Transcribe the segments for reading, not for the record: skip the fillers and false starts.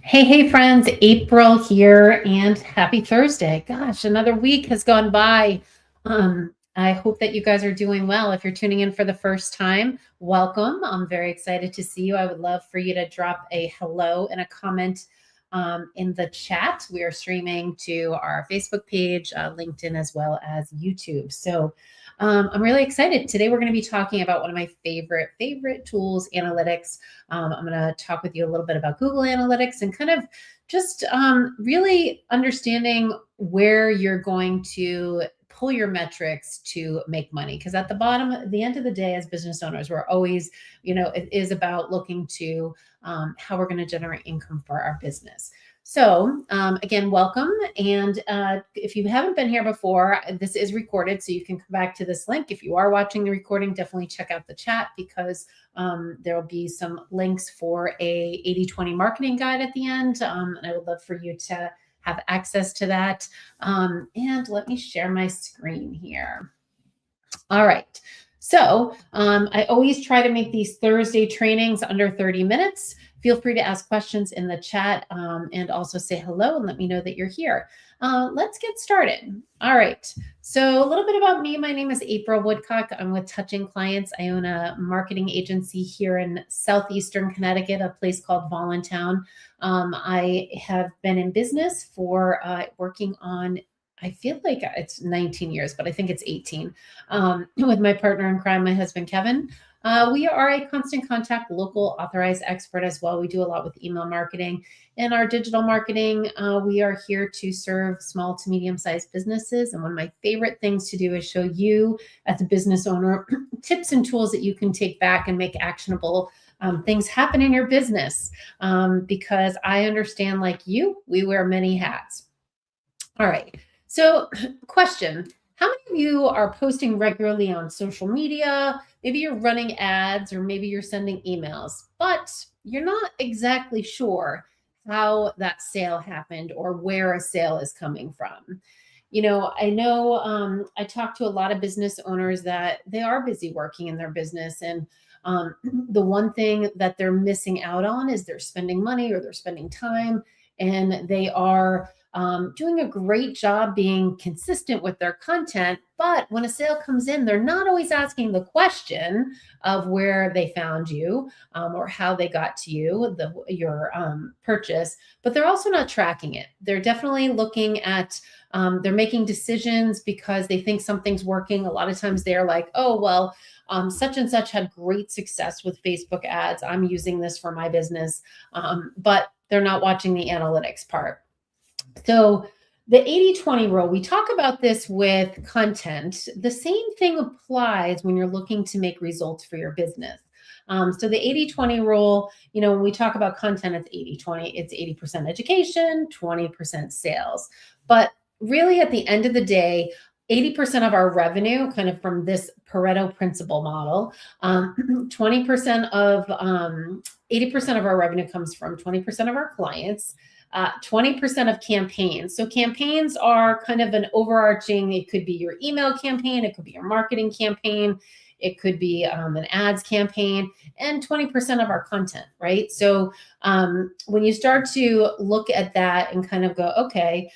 Hey, friends, April here, and happy Thursday. Gosh, another week has gone by. I hope that you guys are doing well. If you're tuning in for the first time, welcome. I'm very excited to see you. I would love for you to drop a hello and a comment in the chat. We are streaming to our Facebook page, LinkedIn, as well as YouTube. I'm really excited. Today, we're going to be talking about one of my favorite tools, analytics. I'm going to talk with you a little bit about Google Analytics and kind of just really understanding where you're going to pull your metrics to make money. Because at the end of the day, as business owners, we're always, it is about looking to how we're going to generate income for our business. Again, welcome. And if you haven't been here before, this is recorded, so you can come back to this link. If you are watching the recording, definitely check out the chat because there will be some links for a 80/20 marketing guide at the end. And I would love for you to have access to that. And let me share my screen here. All right. I always try to make these Thursday trainings under 30 minutes. Feel free to ask questions in the chat and also say hello and let me know that you're here. Let's get started. All right. So a little bit about me. My name is April Woodcock. I'm with Touching Clients. I own a marketing agency here in southeastern Connecticut, a place called Voluntown. I have been in business for working on, I feel like it's 19 years, but I think it's 18, with my partner in crime, my husband, Kevin. We are a constant contact local authorized expert as well. We do a lot with email marketing and our digital marketing. We are here to serve small to medium-sized businesses. And one of my favorite things to do is show you as a business owner tips and tools that you can take back and make actionable things happen in your business. Because I understand, like you, we wear many hats. All right. So question, how many of you are posting regularly on social media? Maybe you're running ads or maybe you're sending emails, but you're not exactly sure how that sale happened or where a sale is coming from. I know I talk to a lot of business owners that they are busy working in their business, and the one thing that they're missing out on is they're spending money or they're spending time, and they are doing a great job being consistent with their content. But when a sale comes in, they're not always asking the question of where they found you or how they got to you, your purchase, but they're also not tracking it. They're definitely looking at, they're making decisions because they think something's working. A lot of times they're like, oh, well, such and such had great success with Facebook ads. I'm using this for my business, but they're not watching the analytics part. So the 80/20 rule, we talk about this with content. The same thing applies when you're looking to make results for your business. So the 80/20 rule, when we talk about content, it's 80/20. It's 80% education, 20% sales. But really at the end of the day, 80% of our revenue, kind of from this Pareto principle model, 20% of 80% of our revenue comes from 20% of our clients, 20% of campaigns. So campaigns are kind of an overarching, it could be your email campaign, it could be your marketing campaign, it could be an ads campaign, and 20% of our content, right? So when you start to look at that and kind of go, okay,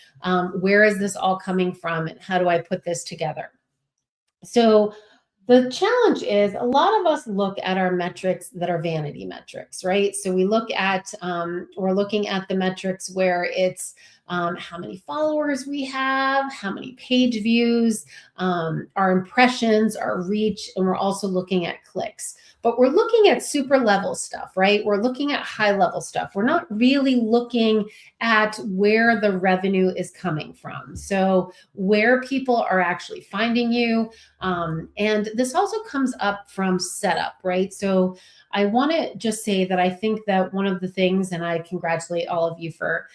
where is this all coming from and how do I put this together? So the challenge is a lot of us look at our metrics that are vanity metrics, right? So we're looking at the metrics where it's how many followers we have, how many page views, our impressions, our reach, and we're also looking at clicks. But we're looking at super level stuff, right? We're looking at high level stuff. We're not really looking at where the revenue is coming from. So where people are actually finding you. And this also comes up from setup, right? So I want to just say that I think that one of the things, and I congratulate all of you for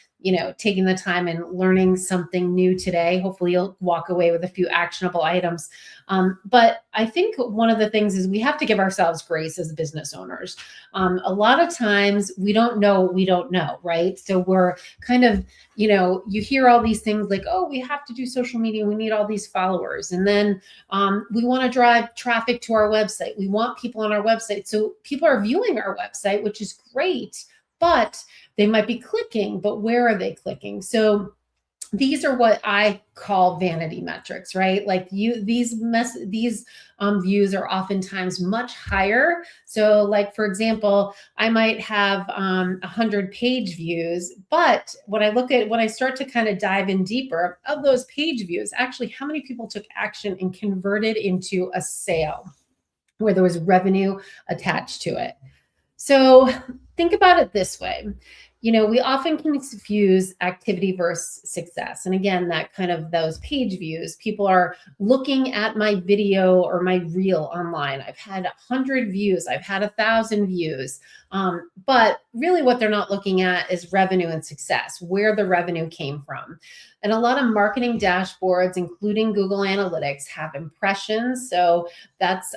taking the time and learning something new today. Hopefully you'll walk away with a few actionable items. But I think one of the things is we have to give ourselves grace as business owners. A lot of times we don't know, right? So we're kind of, you hear all these things like, oh, we have to do social media. We need all these followers. And then we want to drive traffic to our website. We want people on our website. So people are viewing our website, which is great. But They might be clicking, but where are they clicking? So these are what I call vanity metrics, right? Like these views are oftentimes much higher. So, like for example, I might have 100 page views, but when I start to kind of dive in deeper of those page views, actually, how many people took action and converted into a sale where there was revenue attached to it? So think about it this way. We often confuse activity versus success. And again, that kind of those page views, people are looking at my video or my reel online. I've had 100 views, I've had 1,000 views. But really what they're not looking at is revenue and success, where the revenue came from. And a lot of marketing dashboards, including Google Analytics, have impressions. So that's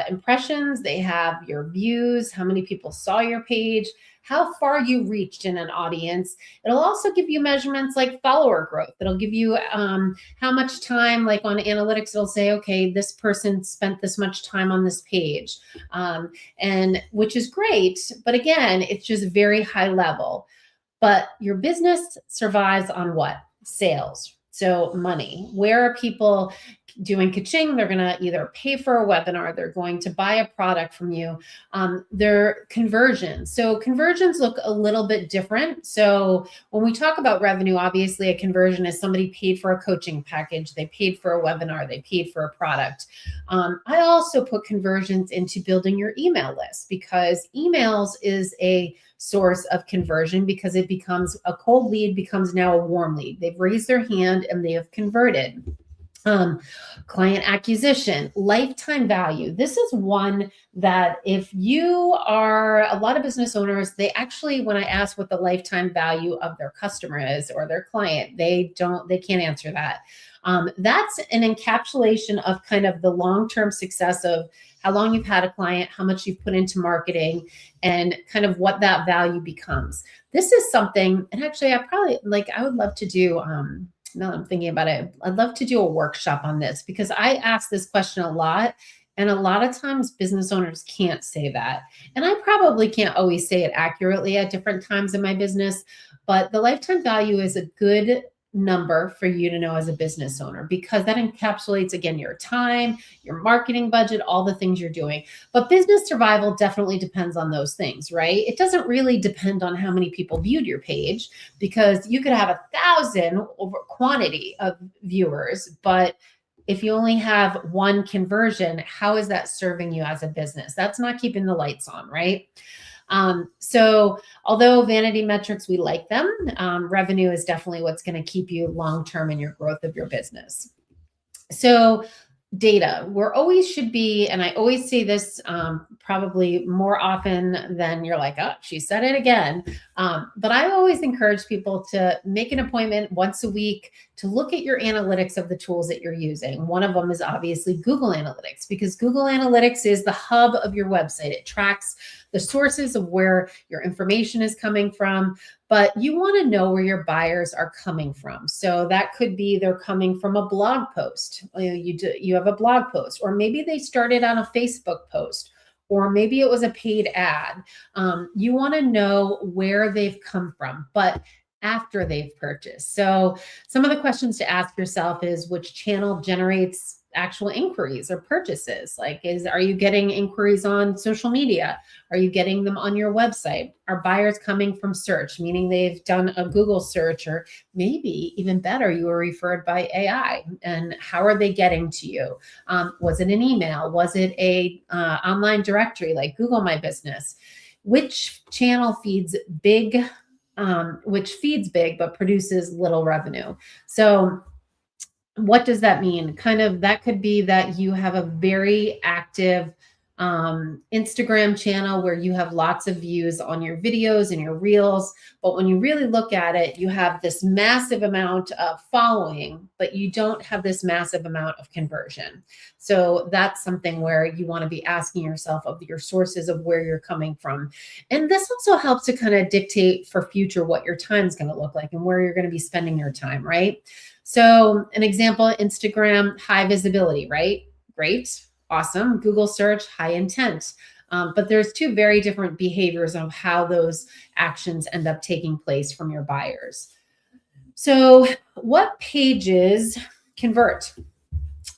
impressions. They have your views, how many people saw your page, how far you reached in an audience. It'll also give you measurements like follower growth. It'll give you how much time, like on analytics, it'll say, okay, this person spent this much time on this page, and which is great. But again, it's just very high level. But your business survives on what? Sales. So money. Where are people doing ka-ching? They're going to either pay for a webinar, they're going to buy a product from you. They're conversions. So conversions look a little bit different. So when we talk about revenue, obviously a conversion is somebody paid for a coaching package, they paid for a webinar, they paid for a product. I also put conversions into building your email list, because emails is a source of conversion, because it becomes a cold lead becomes now a warm lead. They've raised their hand and they have converted. Client acquisition, lifetime value. This is one that if you are a lot of business owners, they actually, when I ask what the lifetime value of their customer is or their client, they can't answer that. That's an encapsulation of kind of the long-term success of how long you've had a client, how much you've put into marketing, and kind of what that value becomes. This is something, and actually I would love to do, now that I'm thinking about it, I'd love to do a workshop on this, because I ask this question a lot. And a lot of times business owners can't say that. And I probably can't always say it accurately at different times in my business, but the lifetime value is a good number for you to know as a business owner, because that encapsulates, again, your time, your marketing budget, all the things you're doing. But business survival definitely depends on those things, right? It doesn't really depend on how many people viewed your page, because you could have 1,000 over quantity of viewers, but if you only have one conversion, how is that serving you as a business? That's not keeping the lights on, right? So although vanity metrics, we like them, revenue is definitely what's going to keep you long-term in your growth of your business. So data, we're always should be, and I always say this probably more often than you're like, oh, she said it again. But I always encourage people to make an appointment once a week to look at your analytics of the tools that you're using. One of them is obviously Google Analytics, because Google Analytics is the hub of your website. It tracks the sources of where your information is coming from, but you want to know where your buyers are coming from. So that could be they're coming from a blog post. You have a blog post, or maybe they started on a Facebook post, or maybe it was a paid ad. You want to know where they've come from, but after they've purchased. So some of the questions to ask yourself is, which channel generates actual inquiries or purchases? Like, are you getting inquiries on social media? Are you getting them on your website? Are buyers coming from search, meaning they've done a Google search, or maybe even better, you were referred by AI, and how are they getting to you? Was it an email? Was it a online directory like Google My Business? Which channel feeds big, but produces little revenue? So what does that mean? Kind of, that could be that you have a very active Instagram channel where you have lots of views on your videos and your reels. But when you really look at it, you have this massive amount of following, but you don't have this massive amount of conversion. So that's something where you want to be asking yourself of your sources of where you're coming from. And this also helps to kind of dictate for future what your time is going to look like and where you're going to be spending your time, right? So an example, Instagram, high visibility, right? Great. Awesome. Google search, high intent. But there's two very different behaviors of how those actions end up taking place from your buyers. So what pages convert?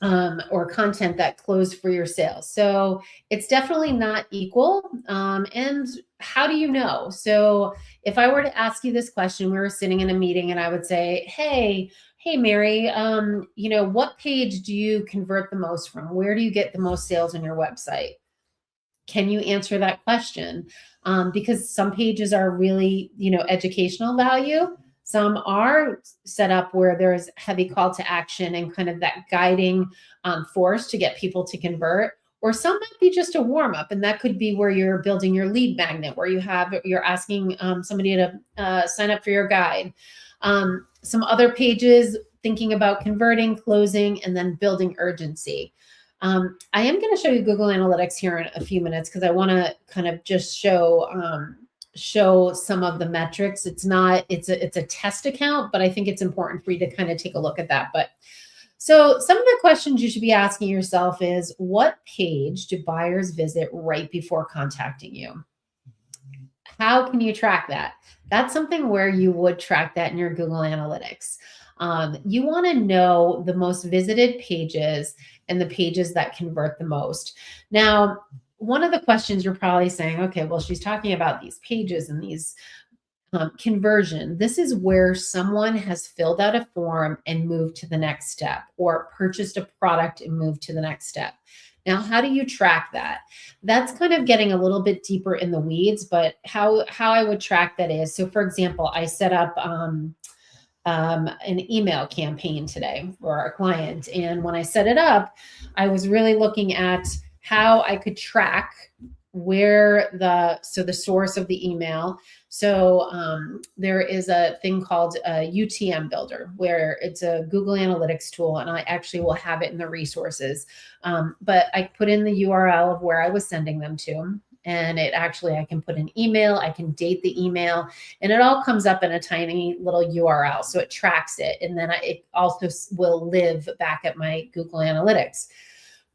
Or content that closed for your sales. So it's definitely not equal. And how do you know? So if I were to ask you this question, we were sitting in a meeting and I would say, hey, Mary, what page do you convert the most from? Where do you get the most sales on your website? Can you answer that question? Because some pages are really, educational value. Some are set up where there's heavy call to action and kind of that guiding force to get people to convert. Or some might be just a warm up, and that could be where you're building your lead magnet, where you're asking somebody to sign up for your guide. Some other pages thinking about converting, closing, and then building urgency. I am going to show you Google Analytics here in a few minutes because I want to kind of just show some of the metrics. It's a test account, but I think it's important for you to kind of take a look at that. But so some of the questions you should be asking yourself is, what page do buyers visit right before contacting you? How can you track that? That's something where you would track that in your Google Analytics. You want to know the most visited pages and the pages that convert the most. Now, one of the questions you're probably saying, okay, well, she's talking about these pages and these conversion. This is where someone has filled out a form and moved to the next step, or purchased a product and moved to the next step. Now, how do you track that? That's kind of getting a little bit deeper in the weeds, but how I would track that is, so for example, I set up an email campaign today for our client. And when I set it up, I was really looking at how I could track where the source of the email. So there is a thing called a UTM builder, where it's a Google Analytics tool, and I actually will have it in the resources. But I put in the URL of where I was sending them to. And I can put an email, I can date the email, and it all comes up in a tiny little URL. So it tracks it. And then it also will live back at my Google Analytics.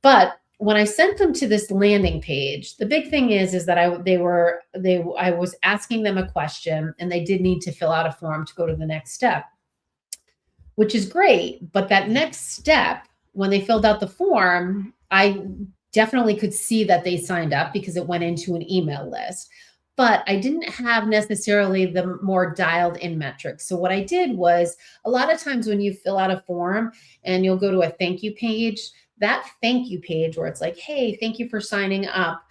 But when I sent them to this landing page, the big thing is that I was asking them a question, and they did need to fill out a form to go to the next step, which is great. But that next step, when they filled out the form, I definitely could see that they signed up because it went into an email list. But I didn't have necessarily the more dialed in metrics. So what I did was, a lot of times when you fill out a form and you'll go to a thank you page, that thank you page where it's like, hey, thank you for signing up,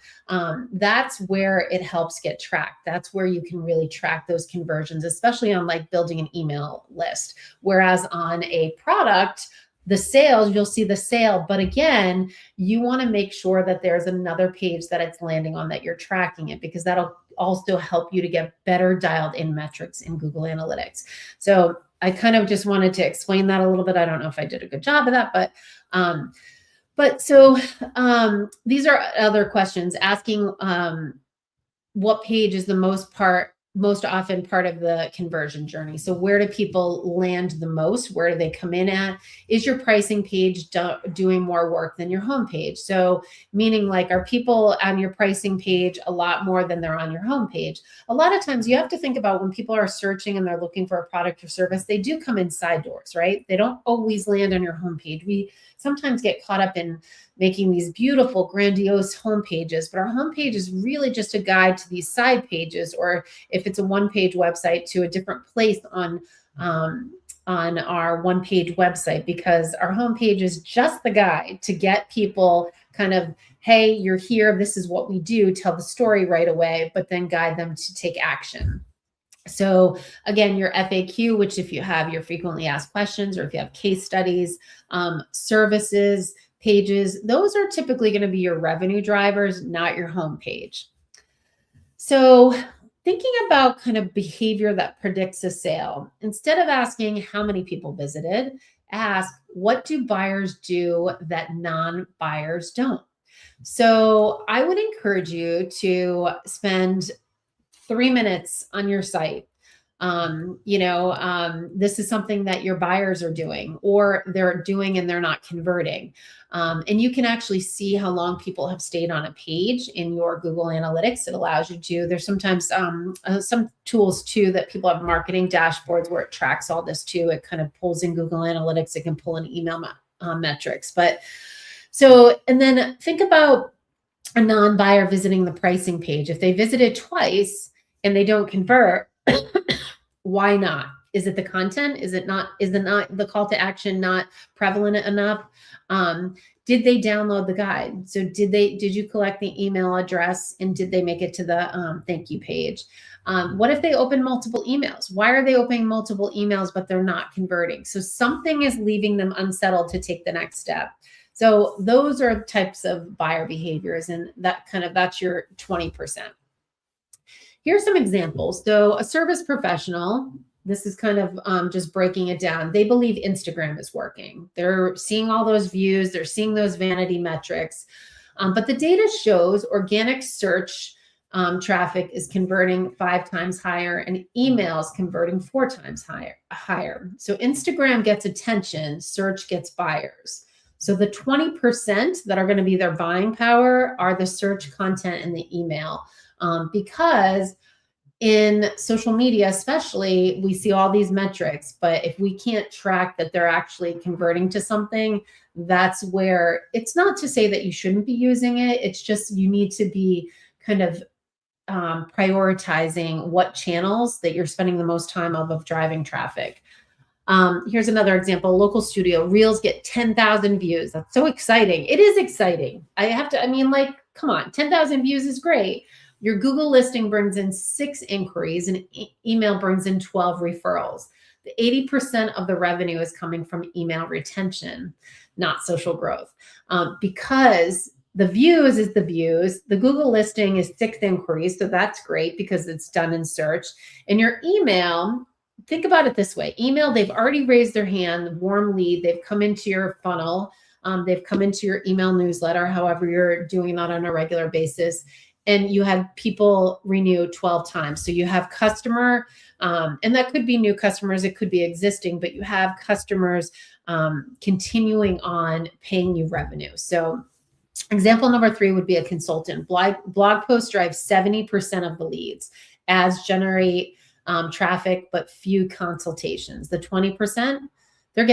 that's where it helps get tracked. That's where you can really track those conversions, especially on like building an email list. Whereas on a product, the sales, you'll see the sale. But again, you want to make sure that there's another page that it's landing on, that you're tracking it, because that'll also help you to get better dialed in metrics in Google Analytics. So I kind of just wanted to explain that a little bit. I don't know if I did a good job of that, but so these are other questions asking what page is the most often part of the conversion journey. So where do people land the most? Where do they come in at? Is your pricing page doing more work than your homepage? So meaning, like, are people on your pricing page a lot more than they're on your homepage? A lot of times you have to think about when people are searching and they're looking for a product or service, they do come in side doors, right? They don't always land on your homepage. We sometimes get caught up in making these beautiful, grandiose homepages, but our homepage is really just a guide to these side pages, or if it's a one-page website, to a different place on our one-page website, because our homepage is just the guide to get people kind of, hey, you're here, this is what we do, tell the story right away, but then guide them to take action. So again, your FAQ, which if you have your frequently asked questions, or if you have case studies, services pages, those are typically going to be your revenue drivers, not your homepage. So thinking about kind of behavior that predicts a sale, instead of asking how many people visited, ask, what do buyers do that non-buyers don't? So I would encourage you to spend 3 minutes on your site This is something that your buyers are doing or they're doing and they're not converting. And you can actually see how long people have stayed on a page in your Google Analytics. It allows you to, there's sometimes some tools too that people have, marketing dashboards where it tracks all this too. It kind of pulls in Google Analytics. It can pull in email metrics. And then think about a non-buyer visiting the pricing page. If they visited twice and they don't convert, why not? Is it the content? Is it not the call to action not prevalent enough? Did they download the guide? So did you collect the email address and did they make it to the thank you page? What if they open multiple emails? Why are they opening multiple emails, but they're not converting? So something is leaving them unsettled to take the next step. So those are types of buyer behaviors, and that's your 20%. Here's some examples. So a service professional, this is kind of just breaking it down. They believe Instagram is working. They're seeing all those views. They're seeing those vanity metrics. But the data shows organic search traffic is converting 5 times higher and emails converting 4 times higher. So Instagram gets attention, search gets buyers. So the 20% that are going to be their buying power are the search content and the email. Because in social media, especially, we see all these metrics, but if we can't track that they're actually converting to something, that's where it's not to say that you shouldn't be using it. It's just you need to be kind of prioritizing what channels that you're spending the most time of driving traffic. Here's another example. Local studio reels get 10,000 views. That's so exciting. It is exciting. Come on, 10,000 views is great. Your Google listing brings in 6 inquiries and email brings in 12 referrals. The 80% of the revenue is coming from email retention, not social growth. Because the views is the views. The Google listing is 6 inquiries. So that's great because it's done in search. And your email, think about it this way. Email, they've already raised their hand, warm lead. They've come into your funnel. They've come into your email newsletter, however you're doing that on a regular basis. And you have people renew 12 times. So you have customer, and that could be new customers, it could be existing, but you have customers continuing on paying you revenue. So example number 3 would be a consultant. Blog posts drive 70% of the leads. Ads generate traffic, but few consultations. The 20%, they're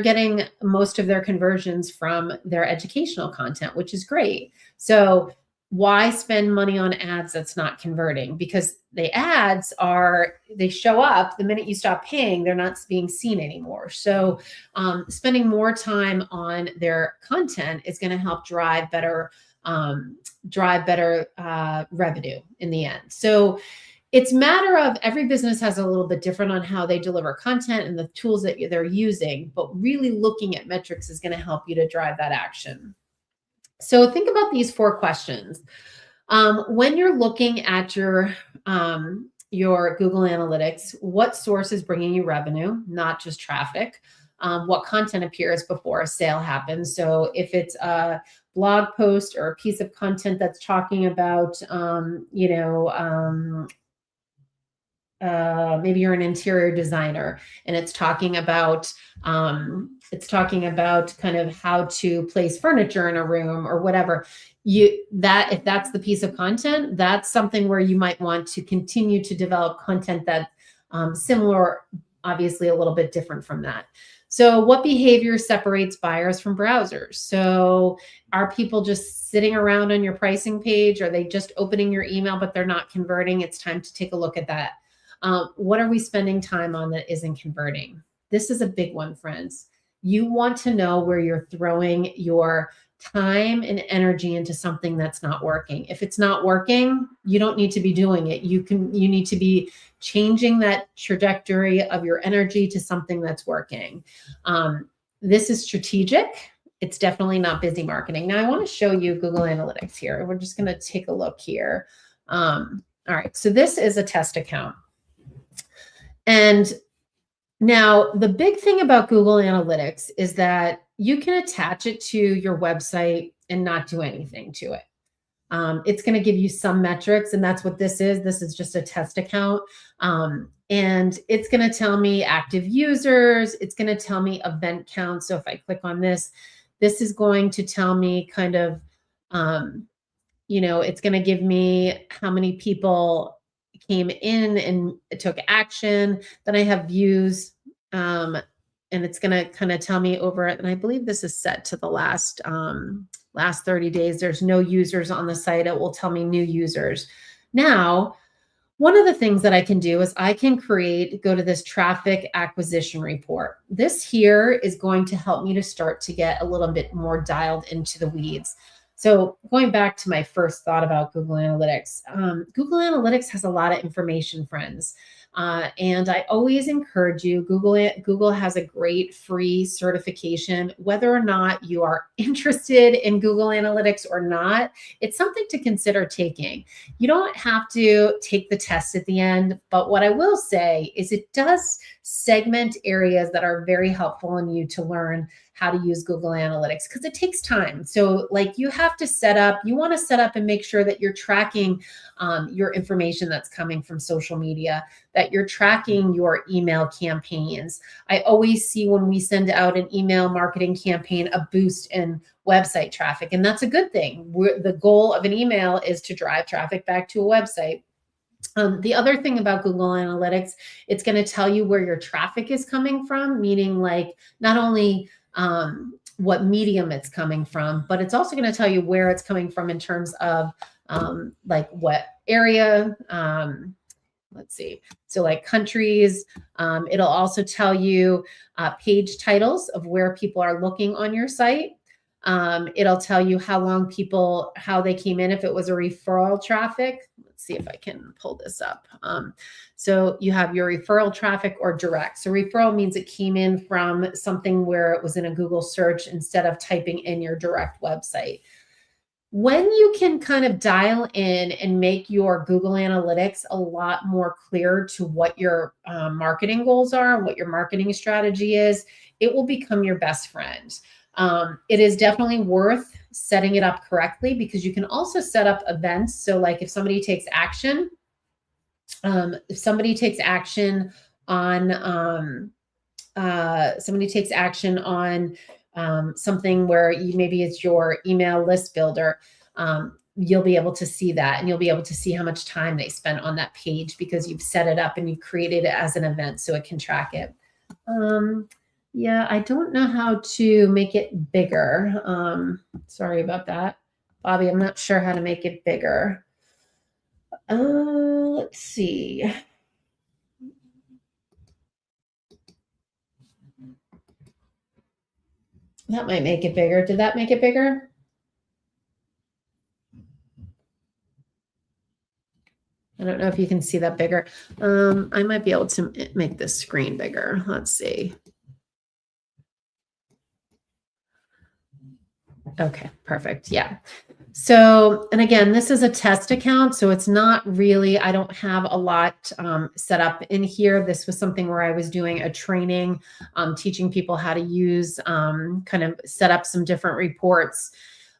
getting most of their conversions from their educational content, which is great. So why spend money on ads that's not converting? Because the ads they show up the minute you stop paying, they're not being seen anymore. So spending more time on their content is going to help drive better revenue in the end. So it's a matter of every business has a little bit different on how they deliver content and the tools that they're using, but really looking at metrics is going to help you to drive that action. So think about these 4 questions. When you're looking at your Google Analytics, what source is bringing you revenue, not just traffic? What content appears before a sale happens? So if it's a blog post or a piece of content that's talking about, maybe you're an interior designer and it's talking about kind of how to place furniture in a room or whatever. If that's the piece of content, that's something where you might want to continue to develop content that's similar, obviously a little bit different from that. So what behavior separates buyers from browsers? So are people just sitting around on your pricing page? Are they just opening your email, but they're not converting? It's time to take a look at that. What are we spending time on that isn't converting? This is a big one, friends. You want to know where you're throwing your time and energy into something that's not working. If it's not working, you don't need to be doing it. You need to be changing that trajectory of your energy to something that's working. This is strategic. It's definitely not busy marketing. Now I want to show you Google Analytics here. We're just going to take a look here. All right. So this is a test account. And now the big thing about Google Analytics is that you can attach it to your website and not do anything to it. It's going to give you some metrics, and that's what this is. This is just a test account. And it's going to tell me active users. It's going to tell me event count. So if I click on this, this is going to tell me kind of, it's going to give me how many people came in and took action. Then I have views, and it's going to kind of tell me over it. And I believe this is set to the last 30 days. There's no users on the site. It will tell me new users. Now, one of the things that I can do is I can go to this traffic acquisition report. This here is going to help me to start to get a little bit more dialed into the weeds. So going back to my first thought about Google Analytics, Google Analytics has a lot of information, friends. And I always encourage you, Google has a great free certification. Whether or not you are interested in Google Analytics or not, it's something to consider taking. You don't have to take the test at the end, but what I will say is it does segment areas that are very helpful in you to learn how to use Google Analytics, because it takes time. So like you want to set up and make sure that you're tracking your information that's coming from social media, that you're tracking your email campaigns. I always see when we send out an email marketing campaign, a boost in website traffic, and that's a good thing. The goal of an email is to drive traffic back to a website. The other thing about Google Analytics, it's going to tell you where your traffic is coming from, meaning like not only what medium it's coming from, but it's also going to tell you where it's coming from in terms of like what area. Let's see. So like countries, it'll also tell you page titles of where people are looking on your site. It'll tell you how they came in, if it was a referral traffic. Let's see if I can pull this up. So you have your referral traffic or direct. So referral means it came in from something where it was in a Google search instead of typing in your direct website. When you can kind of dial in and make your Google Analytics a lot more clear to what your marketing goals are, what your marketing strategy is, it will become your best friend. It is definitely worth setting it up correctly, because you can also set up events. So like if somebody takes action, on something where maybe it's your email list builder, you'll be able to see that, and you'll be able to see how much time they spent on that page because you've set it up and you've created it as an event so it can track it. Yeah, I don't know how to make it bigger. Sorry about that, Bobby. I'm not sure how to make it bigger. Let's see. That might make it bigger. Did that make it bigger? I don't know if you can see that bigger. I might be able to make this screen bigger. Let's see. Okay, perfect. Yeah. So, and again, this is a test account, so it's not really, I don't have a lot set up in here. This was something where I was doing a training, teaching people how to use, kind of set up some different reports.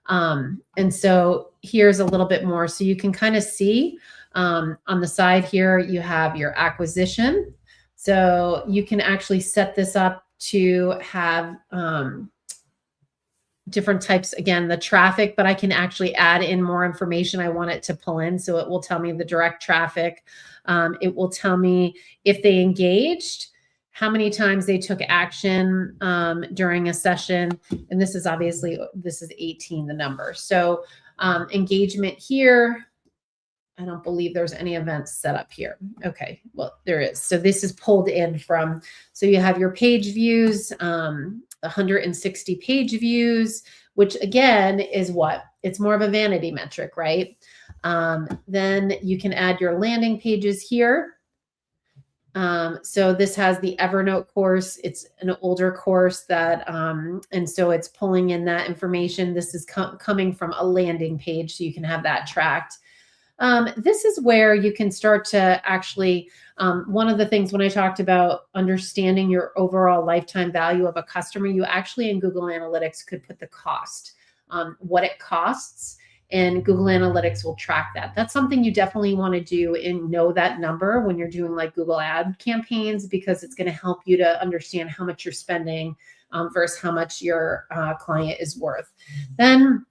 And so here's a little bit more. So you can kind of see on the side here, you have your acquisition. So you can actually set this up to have different types, again, the traffic, but I can actually add in more information I want it to pull in. So it will tell me the direct traffic. It will tell me if they engaged, how many times they took action during a session. And this is 18, the number. So engagement here, I don't believe there's any events set up here. Okay, well, there is. So this is pulled in from, so you have your page views, 160 page views, which again is what? It's more of a vanity metric, right? Then you can add your landing pages here. So this has the Evernote course. It's an older course that, and so it's pulling in that information. This is coming from a landing page, so you can have that tracked. This is where you can start to actually, one of the things when I talked about understanding your overall lifetime value of a customer, you actually in Google Analytics could put the cost, what it costs. and Google Analytics will track that. That's something you definitely want to do and know that number when you're doing like Google ad campaigns, because it's going to help you to understand how much you're spending versus how much your client is worth. Then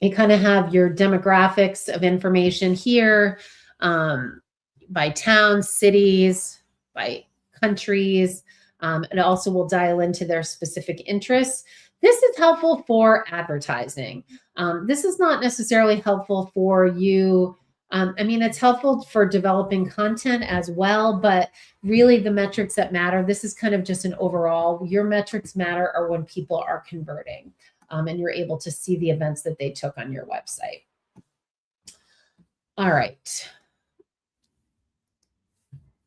you kind of have your demographics of information here, by towns, cities, by countries. It also will dial into their specific interests. This is helpful for advertising. This is not necessarily helpful for you. I mean, it's helpful for developing content as well, but really the metrics that matter, this is kind of just an overall, your metrics matter are when people are converting, and you're able to see the events that they took on your website. All right.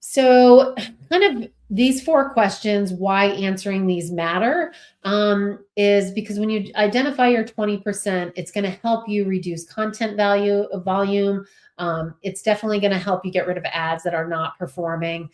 So kind of these 4 questions, why answering these matter, is because when you identify your 20%, it's going to help you reduce content volume. It's definitely going to help you get rid of ads that are not performing.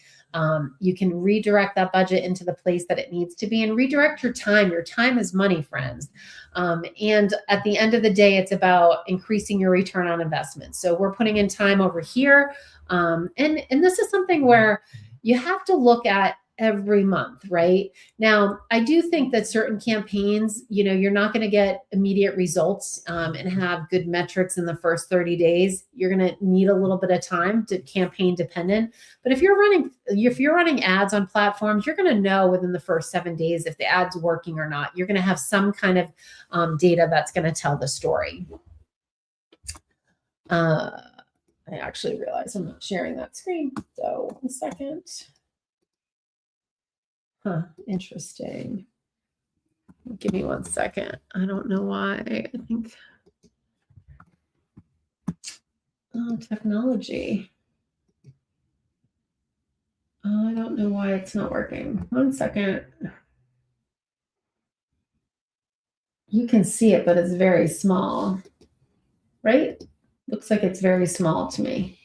You can redirect that budget into the place that it needs to be and redirect your time. Your time is money, friends. And at the end of the day, it's about increasing your return on investment. So we're putting in time over here. And this is something where you have to look at every month, right? Now, I do think that certain campaigns, you're not going to get immediate results and have good metrics in the first 30 days. You're going to need a little bit of time to campaign dependent. But if you're running ads on platforms, you're going to know within the first 7 days if the ad's working or not. You're going to have some kind of data that's going to tell the story. I actually realize I'm not sharing that screen. So 1 second. Interesting. Give me 1 second. I don't know why. I think technology. I don't know why it's not working. 1 second. You can see it, but it's very small, right? Looks like it's very small to me.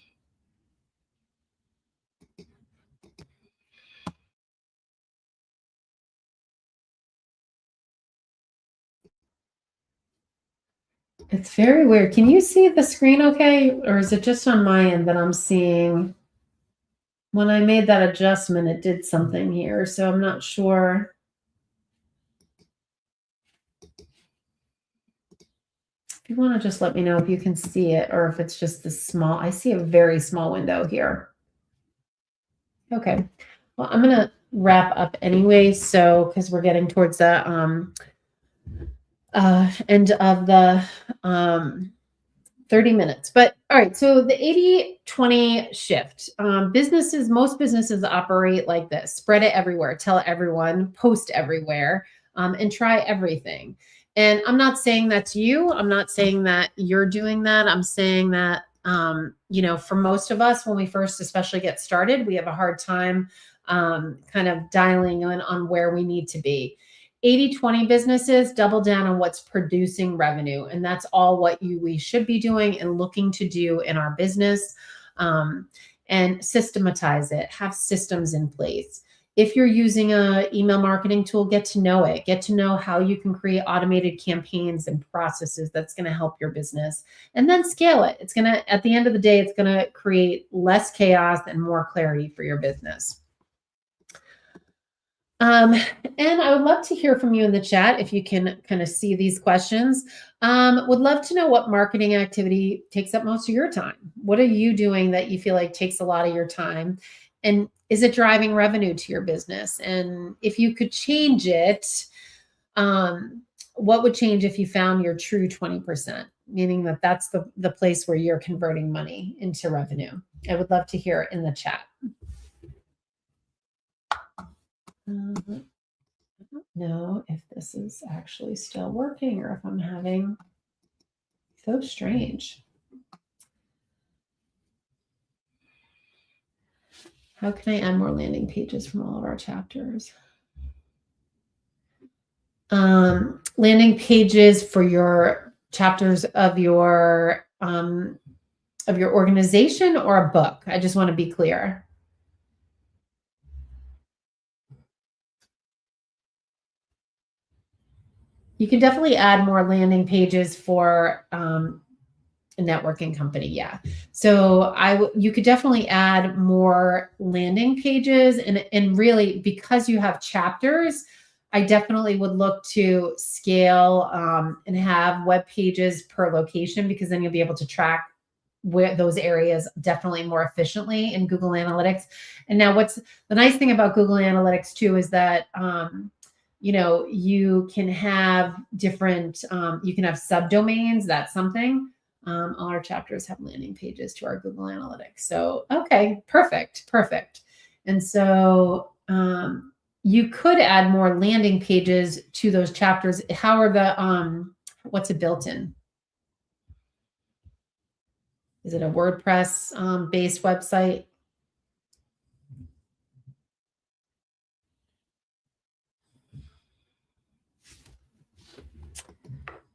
It's very weird. Can you see the screen okay? Or is it just on my end that I'm seeing? When I made that adjustment, it did something here, so I'm not sure. If you want to just let me know if you can see it or if it's just this small. I see a very small window here. Okay. Well, I'm going to wrap up anyway, so because we're getting towards the end of the 30 minutes. But all right, so the 80-20 shift. Most businesses operate like this: spread it everywhere, tell everyone, post everywhere, and try everything. And I'm not saying that's you. I'm not saying that you're doing that. I'm saying that, for most of us, when we first especially get started, we have a hard time kind of dialing in on where we need to be. 80-20 businesses double down on what's producing revenue. And that's all what we should be doing and looking to do in our business, and systematize it, have systems in place. If you're using an email marketing tool, get to know it. Get to know how you can create automated campaigns and processes that's going to help your business, and then scale it. It's going to, at the end of the day, it's going to create less chaos and more clarity for your business. And I would love to hear from you in the chat if you can kind of see these questions. Would love to know what marketing activity takes up most of your time. What are you doing that you feel like takes a lot of your time? And is it driving revenue to your business? And if you could change it, what would change if you found your true 20%, meaning that that's the place where you're converting money into revenue? I would love to hear it in the chat. I don't know if this is actually still working or if I'm having so strange. How can I add more landing pages from all of our chapters? Landing pages for your chapters of your organization or a book? I just want to be clear. You can definitely add more landing pages for A networking company, yeah. So you could definitely add more landing pages, and really, because you have chapters, I definitely would look to scale and have web pages per location, because then you'll be able to track where those areas definitely more efficiently in Google Analytics. And now, what's the nice thing about Google Analytics too is that you can have different, you can have subdomains. That's something. All our chapters have landing pages to our Google Analytics. So, okay, perfect. And so you could add more landing pages to those chapters. How are what's it built in? Is it a WordPress based website?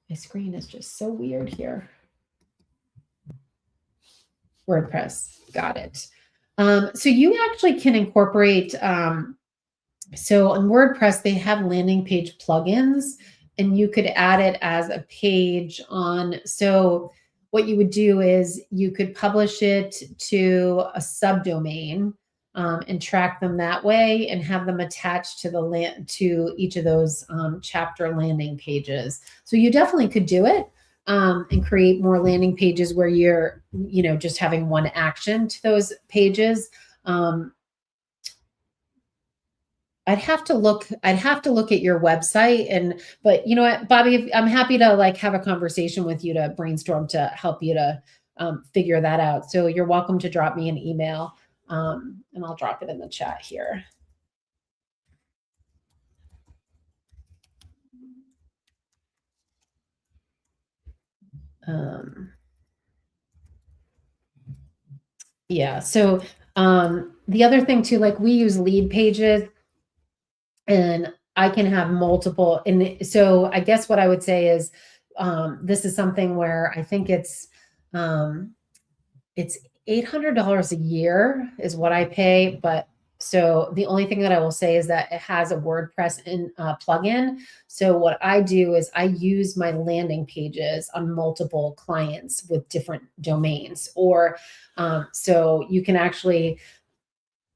My screen is just so weird here. WordPress, got it. So you actually can incorporate, so on WordPress, they have landing page plugins, and you could add it as a page on. So what you would do is you could publish it to a subdomain and track them that way, and have them attached to each of those chapter landing pages. So you definitely could do it and create more landing pages where you're, just having one action to those pages. I'd have to look at your website, but you know what, Bobby, I'm happy to have a conversation with you to brainstorm to help you to figure that out. So you're welcome to drop me an email, and I'll drop it in the chat here. Yeah. So the other thing too, we use lead pages, and I can have multiple. And so I guess what I would say is, this is something where I think it's $800 a year is what I pay. But so the only thing that I will say is that it has a WordPress plugin. So what I do is I use my landing pages on multiple clients with different domains, or so you can actually,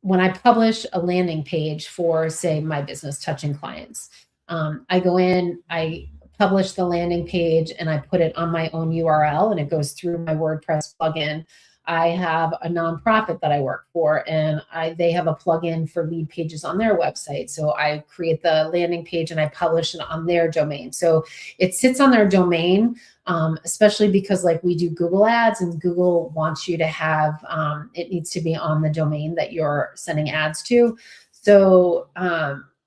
when I publish a landing page for, say, my business touching clients, I go in, I publish the landing page, and I put it on my own URL, and it goes through my WordPress plugin. I have a nonprofit that I work for, and they have a plugin for lead pages on their website. So I create the landing page and I publish it on their domain. So it sits on their domain, especially because we do Google ads, and Google wants you to have, it needs to be on the domain that you're sending ads to. So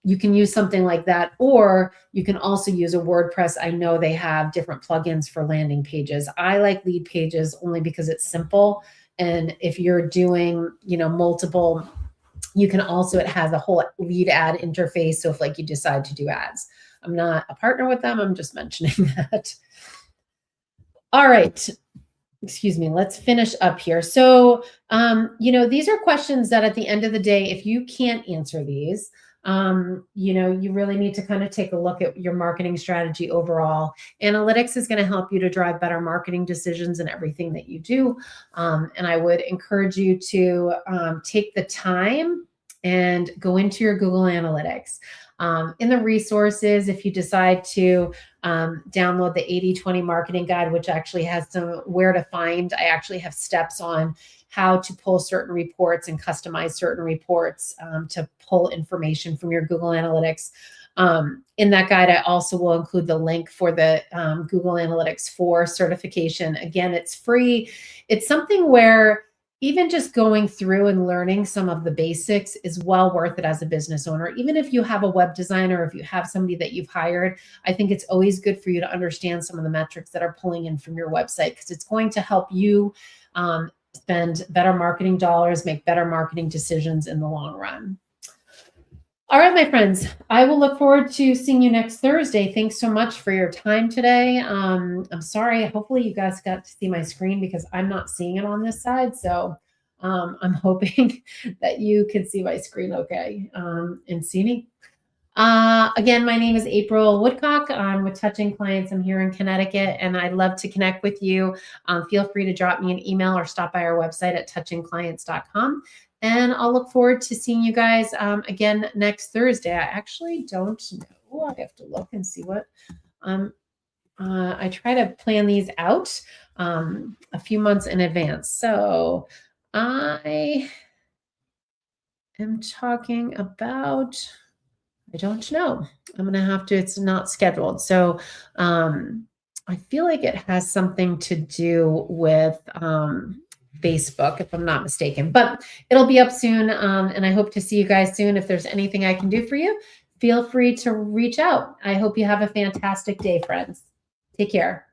you can use something like that, or you can also use a WordPress. I know they have different plugins for landing pages. I like lead pages only because it's simple. And if you're doing, multiple, you can also, it has a whole lead ad interface. So if you decide to do ads, I'm not a partner with them, I'm just mentioning that. All right. Excuse me. Let's finish up here. So, these are questions that at the end of the day, if you can't answer these, you really need to kind of take a look at your marketing strategy overall. Analytics is going to help you to drive better marketing decisions in everything that you do. And I would encourage you to take the time and go into your Google Analytics. In the resources, if you decide to download the 80/20 marketing guide, which actually has some where to find, I actually have steps on how to pull certain reports and customize certain reports to pull information from your Google Analytics. In that guide, I also will include the link for the Google Analytics 4 certification. Again, it's free. It's something where even just going through and learning some of the basics is well worth it as a business owner. Even if you have a web designer, if you have somebody that you've hired, I think it's always good for you to understand some of the metrics that are pulling in from your website, because it's going to help you spend better marketing dollars, make better marketing decisions in the long run. All right, my friends, I will look forward to seeing you next Thursday. Thanks so much for your time today. I'm sorry. Hopefully you guys got to see my screen, because I'm not seeing it on this side. So I'm hoping that you can see my screen okay and see me. Again, my name is April Woodcock. I'm with Touching Clients. I'm here in Connecticut, and I'd love to connect with you. Feel free to drop me an email or stop by our website at touchingclients.com. And I'll look forward to seeing you guys again next Thursday. I actually don't know. I have to look and see what. I try to plan these out a few months in advance. So I am talking about. I don't know. I'm going to have to, it's not scheduled. So I feel like it has something to do with Facebook, if I'm not mistaken, but it'll be up soon. And I hope to see you guys soon. If there's anything I can do for you, feel free to reach out. I hope you have a fantastic day, friends. Take care.